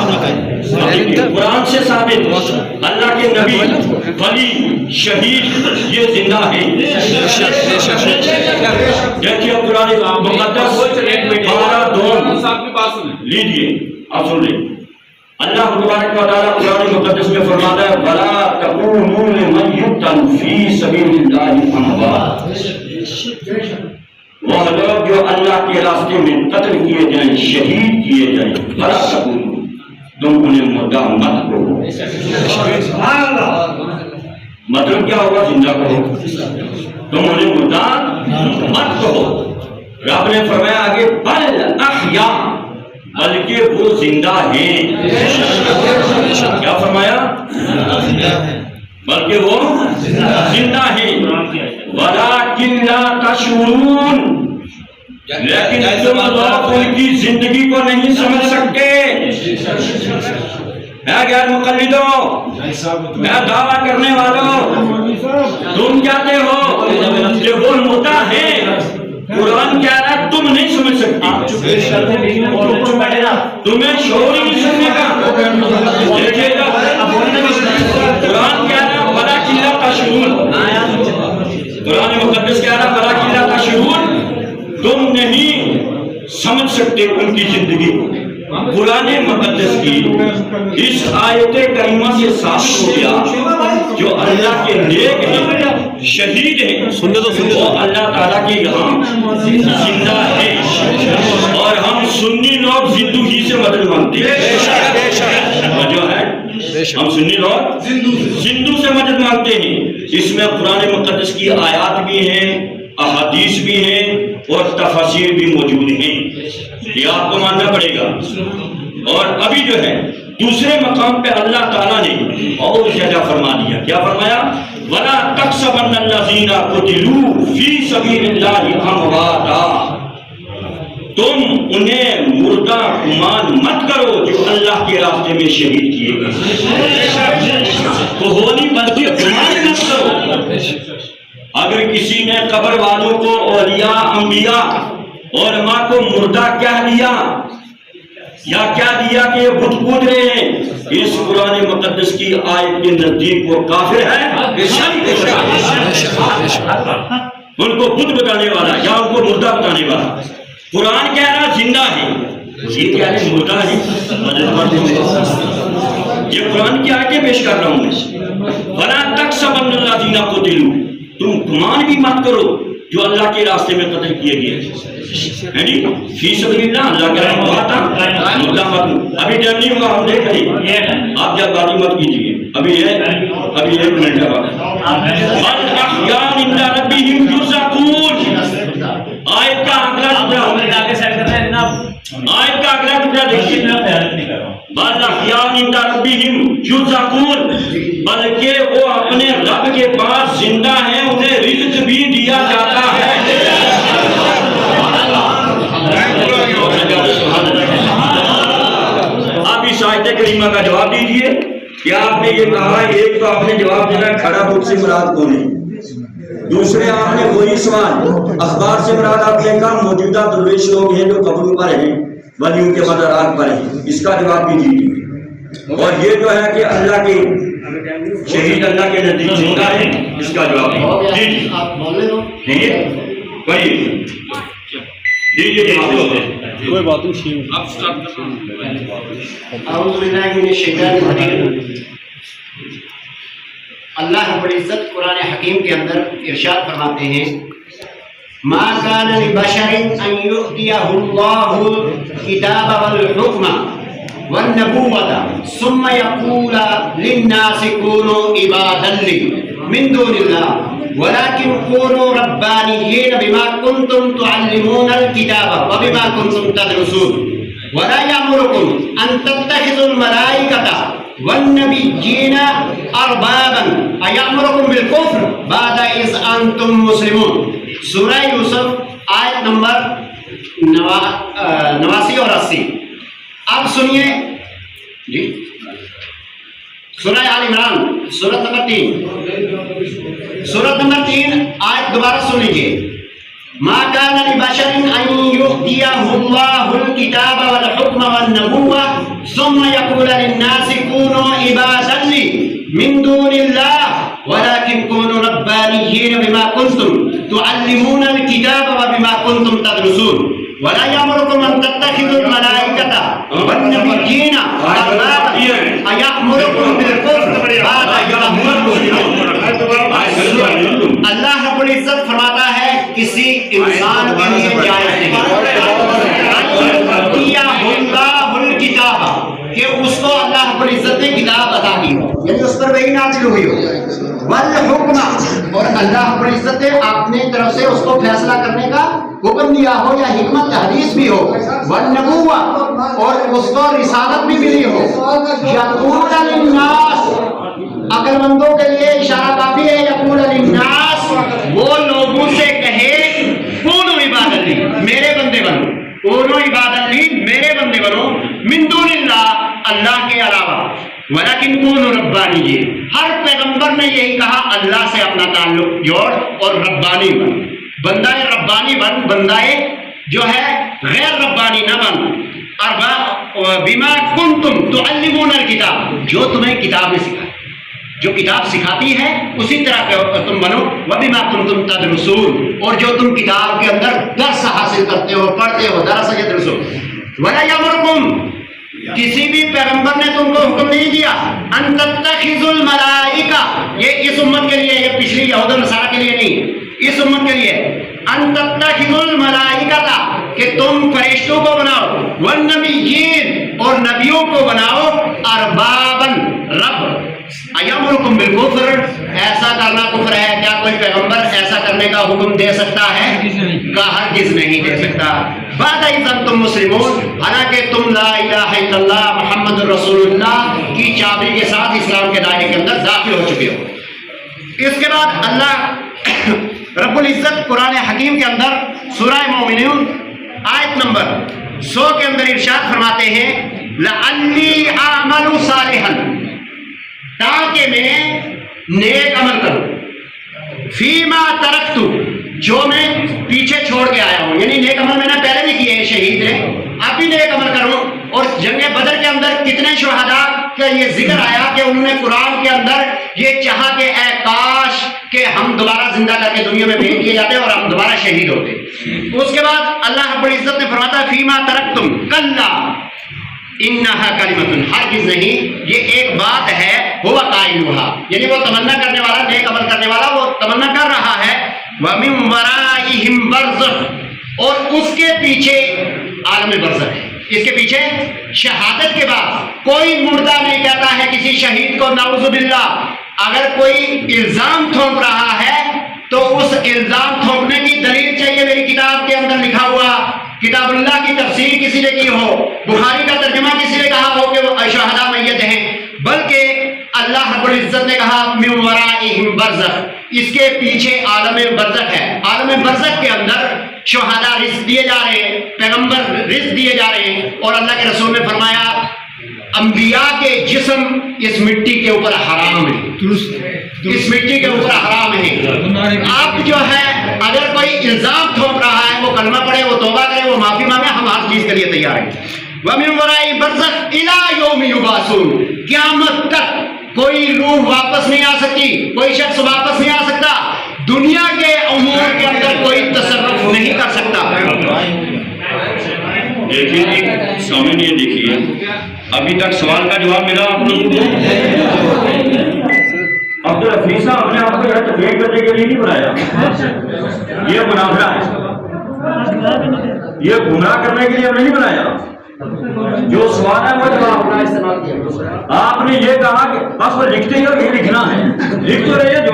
قرآن سے ثابت، اللہ کے نبی ولی شہید یہ زندہ ہے۔ دیکھیے قرآن مقدس 12 لیجیے، آپ سن لیں، اللہ تبارک و تعالیٰ قرآن مقدس میں فرماتا ہے وَلَا تَقُولُوا لِمَن يُقْتَلُ فِي سَبِيلِ اللَّهِ أَمْوَاتٌ، وہ لوگ جو اللہ کے راستے میں قتل کیے جائیں، شہید کیے جائیں، وَلَا تَقُولُوا، تم انہیں مردہ مت کہو۔ مطلب کیا ہوگا؟ زندہ کہو، تم انہیں مردہ مت کہو۔ رب نے فرمایا آگے بل احیاء، بلکہ وہ زندہ ہیں۔ کیا فرمایا؟ بلکہ وہ زندہ ہیں، وَلَٰكِن لَا تَشْعُرُونَ، لیکن تم لوگ ان کی زندگی کو نہیں سمجھ سکتے۔ میں غیر مقلدوں، میں دعویٰ کرنے والوں، تم کہتے ہو کہ وہ مردہ ہیں، قرآن کہہ رہا ہے تم نہیں سمجھ سکتی، تمہیں شعور ہی نہیں سننے کا۔ دیکھیے گا قرآن کہہ رہا ہے وَلَٰكِن لَا تَشْعُرُونَ، قرآن مقدس کہہ رہا ہے وَلَٰكِن لَا تَشْعُرُونَ، تم نہیں سمجھ سکتے ان کی زندگی کو۔ قرآن مقدس کی اس آیت کریمہ سے ثابت ہو گیا جو اللہ کے نیک ہیں، شہید ہیں، وہ اللہ تعالیٰ کے یہاں زندہ ہیں، اور ہم سنی لوگ زندو ہی سے مدد مانگتے ہیں، جو ہے ہم سنی لوگ زندو سے مدد مانگتے ہیں۔ اس میں قرآن مقدس کی آیات بھی ہیں، احادیث بھی ہیں اور تفاسیر بھی موجود ہیں، یہ آپ کو ماننا پڑے گا۔ اور ابھی جو ہے دوسرے مقام پہ اللہ تعالیٰ نے اور زیادہ فرما دیا، کیا فرمایا؟ وَلَا تَحْسَبَنَّ الَّذِينَ قُتِلُوا فِي سَبِيلِ اللَّهِ أَمْوَاتًا، تم انہیں مردہ گمان مت کرو جو اللہ کے راستے میں شہید کیے گئے، تو ہو نہیں بلکہ گمان مت کرو۔ اگر کسی نے قبر والوں کو اولیاء انبیاء علماء کو مردہ کہہ دیا یا کہہ دیا کہ یہ بت کود رہے ہیں، اس قرآن مقدس کی آیت کے نزدیک وہ کافر ہے، ان کو بت بتانے والا یا ان کو مردہ بتانے والا۔ قرآن کہہ رہا زندہ ہے، یہ کہہ رہے مردہ ہے۔ یہ قرآن کی آیتیں پیش کر رہا ہوں میں۔ وَلَا تَحْسَبَنَّ الَّذِينَ قُتِلُوا، تم گمان بھی مت کرو جو اللہ کے راستے میں قتل کیے گئے، فی سبیل اللہ، اللہ کہہ رہا ہے مردہ مت۔ ابھی ٹائم نہیں ہوگا، ہم دیکھ رہے، آپ جب باتیں مت کیجیے، ابھی 1 منٹ کا بات۔ بل احیاء عند ربہم یرزقون، آیت کا اگلا ٹکڑا دیکھیے، بل احیاء عند ربہم یرزقون، بلکہ وہ اپنے رب کے پاس زندہ ہیں، انہیں رزق بھی دیا جاتا ہے۔ آپ اس آیت کریمہ کا جواب دیجئے کہ آپ نے یہ کہا، ایک تو آپ نے جواب دینا کھڑا بت سے مراد کون ہے، دوسرے آپ نے وہی سوال اخبار سے مراد آپ نے کہا موجودہ درویش لوگ ہیں جو قبروں پر ہیں، ولیوں کے مزارات پر ہیں، اس کا جواب بھی دیجیے۔ اور یہ جو ہے کہ اللہ کے شہید اللہ کے نزدیک زندہ ہے، اس کا جواب دیجیے۔
کوئی بات نہیں،
اعوذ باللہ من الشیطان الرجیم۔ اللہ رب العزت قرآن حکیم کے اندر ارشاد فرماتے ہیں ما کان لبشر ان یؤتیہ اللہ الکتاب والحکم والنبوۃ ثم یقول للناس کونوا عبادا لی من دون اللہ ولكن كونوا ربانيين بما كنتم تعلمون الكتاب وبما كنتم تدرسون ولا يأمركم أن تتخذوا الملائكة والنبيين اربابا ایامرکم بالکفر بعد اذ انتم مسلمون. سورہ یوسف آیت نمبر 89 اور 80. اب سنیے جی سورہ آل عمران سورت نمبر 3 آیت دوبارہ سن لیجیے. ما كان لبشر ان يؤتيه الله الكتاب والحكم والنبوة ثم يقول للناس كونوا عبادا لي من دون الله ولكن كونوا ربانيين بما كنتم تعلمون الكتاب وبما كنتم تدرسون ولا يأمركم ان تتخذوا الملائكة والنبيين اربابا ايأمركم بالكفر بعد إذ اللہ رب العزت فرماتا ہے کسی انسان کے لیے جائز نہیں کہ اس کو اللہ رب العزت نے کتاب عطا کی ہو، یعنی اس پر وحی نازل ہوئی ہو، والحکم اور اللہ رب العزت نے اپنی طرف سے اس کو فیصلہ کرنے کا حکم دیا ہو یا حکمت حدیث بھی ہو، والنبوہ اور اس کو رسالت بھی ملی ہو. یقول للناس عقل مندوں کے لیے اشارہ کافی ہے. یقول للناس وہ لوگوں سے کہے کونوا عبادت لی میرے بندے بنو، کونوا عبادت لی میرے بندے بنو، من دون اللہ اللہ کے علاوہ، ولیکن کونوا ربانیین. ہر پیغمبر نے یہی کہا اللہ سے اپنا تعلق جوڑ اور ربانی بن، بندہ ربانی بن، بندہ جو ہے غیر ربانی نہ بن. بما کنتم تعلمون الکتاب جو تمہیں کتاب نے سکھائی، جو کتاب سکھاتی ہے اسی طرح تم بنو. وبما کنتم تدرسون اور جو تم کتاب کے اندر درس حاصل کرتے ہو، پڑھتے ہو، درس تدرسون. ولا یامرکم کسی بھی پیغمبر نے تم کو حکم نہیں دیا ان تتخذوا الملائکہ، یہ اس امت کے لیے، یہ پچھلی یہود و نصارہ کے لیے نہیں، اس امت کے لیے. ان تتخذوا الملائکہ کہ تم فرشتوں کو بناؤ، والنبیین اور نبیوں کو بناؤ، اربابا رب. ایامرکم بالکفر ایسا کرنا کفر ہے. کیا کوئی پیغمبر ایسا کرنے کا حکم دے سکتا ہے؟ کہا ہرگز نہیں دے سکتا. بعد اذ انتم مسلمون حالانکہ تم لا الہ الا اللہ محمد رسول اللہ کی چابی کے ساتھ اسلام کے دائرے کے اندر داخل ہو چکے ہو. اس کے بعد اللہ رب العزت قرآن حکیم کے اندر سورہ مومنون آیت نمبر 100 کے اندر ارشاد فرماتے ہیں لعلی اعمل صالحا، تاکہ میں نیک عمل کروں، فیما ترکت جو میں پیچھے چھوڑ کے آیا ہوں، یعنی نیک عمل میں نے پہلے بھی کیے ہیں، شہید نے، اب بھی نیک عمل کروں. اور جنگ بدر کے اندر کتنے شہداء کا یہ ذکر آیا کہ انہوں نے قرآن کے اندر یہ چاہا کہ اے کاش کہ ہم دوبارہ زندہ کر کے دنیا میں بھیج دیے جاتے اور ہم دوبارہ شہید ہوتے. اس کے بعد اللہ رب العزت نے فرماتا فیما ترکتم کلا انہا کلمۃ، ہرگز نہیں، یہ ایک بات ہے، ہوا قائلھا، یعنی وہ تمنا کرنے والا، نیک عمل کرنے والا وہ تمنا کر رہا ہے. وَمِن وَرَائِهِمْ بَرْزَخٌ اور اس کے پیچھے عالم برزخ ہے. اس کے پیچھے شہادت کے بعد کوئی مردہ نہیں کہتا ہے کسی شہید کو نعوذ باللہ. اگر کوئی الزام تھوپ رہا ہے تو اس الزام تھوپنے کی دلیل چاہیے. میری کتاب کے اندر لکھا ہوا کتاب اللہ کی تفسیر کسی نے کی ہو، بخاری کا ترجمہ کسی نے کہا ہو کہ وہ شہداء میت ہیں، بلکہ اللہ رب العزت نے کہا من ورائہم برزخ، اس کے پیچھے عالم برزخ ہے. عالم برزخ کے اندر شہداء رزق دیے جا رہے ہیں، پیغمبر رزق دیے جا رہے ہیں، اور اللہ کے رسول نے فرمایا انبیاء کے جسم اس مٹی کے اوپر حرام ہے، اس مٹی کے اوپر حرام ہے. آپ جو ہے اگر کوئی الزام تھوپ رہا ہے وہ کلمہ پڑھے، وہ توبہ کرے، وہ معافی مانگے، ہم ہر چیز کے لیے تیار ہیں. وَمِن وَرَائِهِمْ بَرْزَخٌ إِلَىٰ يَوْمِ يُبْعَثُونَ، قیامت تک کوئی روح واپس نہیں آ سکتی، کوئی شخص واپس نہیں آ سکتا، دنیا کے امور کے اندر کوئی تصرف نہیں کر سکتا.
دیکھیے ایک سامنے یہ دیکھیے، ابھی تک سوال کا جواب ملا آپ لوگوں کو؟ عبدالحفیظ صاحب نے آپ کو یہاں تقریر کرنے کے لیے نہیں بنایا، یہ مناظرہ ہے، یہ گمراہ کرنے کے لیے ہم نہیں بنایا. جو سوال ہے وہ جواب آپ نے یہ کہا کہ بس وہ لکھتے ہی اور یہ لکھنا ہے، لکھ تو رہے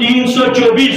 324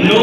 9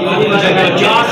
50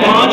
5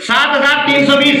7320,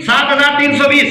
7320,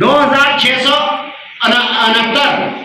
2669।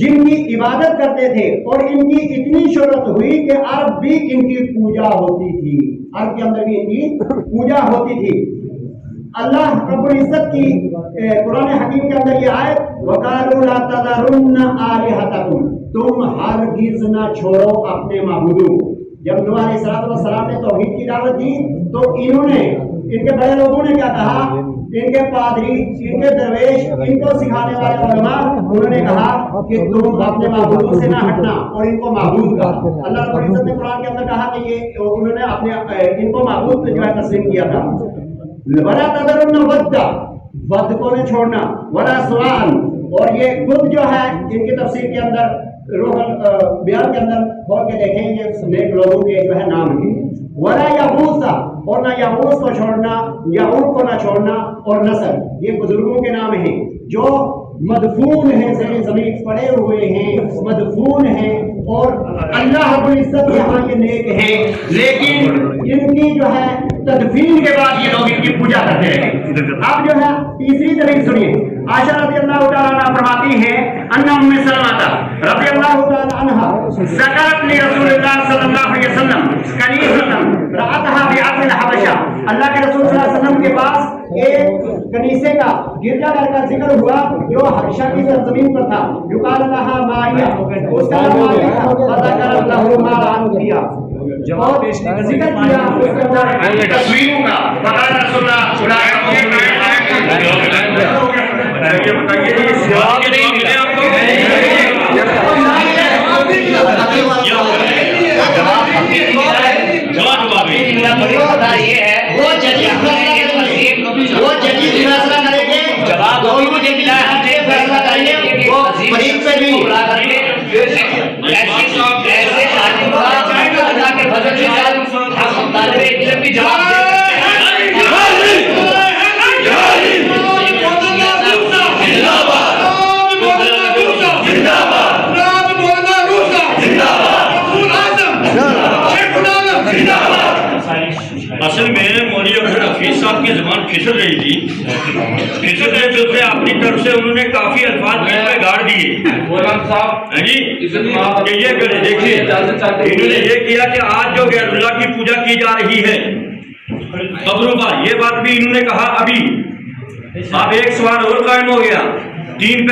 جن کی عبادت کرتے تھے اور ان کی اتنی شہرت ہوئی کہ عرب بھی ان کی پوجا ہوتی تھی، عرب کے اندر بھی ان کی پوجا ہوتی تھی۔ اللہ رب العزت کی قرآن حکیم کے اندر یہ آیت وَقَالُوا لَا تَذَرُنَّ آلِهَتَكُمْ، تم ہرگز نہ چھوڑو اپنے معبودوں۔ جب نوح علیہ السلام نے توحید کی دعوت دی تو انہوں نے، ان کے بڑے لوگوں نے کیا کہا، ان کے پادری، ان کے درویش، ان کو سکھانے والے علماء، انہوں نے کہا کہ تم اپنے معبودوں سے نہ ہٹنا اور ان کو معبود کہا۔ اللہ رب العزت نے قرآن کے اندر کہا کہ یہ انہوں نے اپنے ان کو معبود جو ہے تسلیم کیا تھا۔ وَلَا تَذَرُنَّ وَدَّ، ود کو نہ چھوڑنا، وَلَا سُوَاعًا، اور یہ بدھ جو ہے ان کی تفسیر کے اندر روح بیان کے اندر کھول کے دیکھیں یہ نیک لوگوں کے جو ہے نام ہیں۔ وَلَا یغوث، اور نہ یغوث کو چھوڑنا، یعوق کو نہ چھوڑنا، اور نصر، یہ بزرگوں کے نام ہیں جو مدفون ہیں، زمین پڑے ہوئے ہیں، مدفون ہیں، اور اللہ رب العزت یہاں کے نیک ہیں، لیکن ان کی جو ہے تدفین کے بعد یہ لوگ ان کی پوجا کرتے رہے۔ اب جو ہے تیسری دلیل سنیے، عائشہ رضی اللہ تعالیٰ عنہ فرماتی ہیں ان ام سلمہ رضی اللہ تعالیٰ عنہ ذکرت لرسول اللہ صلی اللہ علیہ وسلم کنیسۃ رأتها بأرض الحبشہ، اللہ کے رسول صلی اللہ علیہ وسلم کے پاس ایک کنیسے کا، گرجا گھر کا ذکر ہوا جو حبشہ کی سرزمین پر تھا، یقال لها مائیہ، اس کا نام مائیہ تھا، فذکر اللہ ما عنہ، جواب پیش ذکر کیا اس کے اندر تصویروں کا، فقال رسول اللہ وہ جدید فیصلہ کریں گے، جواب مجھے ملا ہے، فیصلہ کریں گے وہ فریق سے بھی ایسے اللہ کے فضل سے ہم طالب علم بھی جواب دیں۔
اصل میں مولوی اکبر حفیظ صاحب کی زبان پھسل رہی تھی، پھسل رہے چلتے اپنی طرف سے انہوں نے کافی الفاظ بیچ میں گاڑ دیے۔
مولانا صاحب
کہ یہ کرے، دیکھیے انہوں نے یہ کیا کہ آج جو غیر اللہ کی پوجا کی جا رہی ہے قبروں پر، یہ بات بھی انہوں نے کہا۔ ابھی اب ایک سوال اور قائم ہو گیا، تین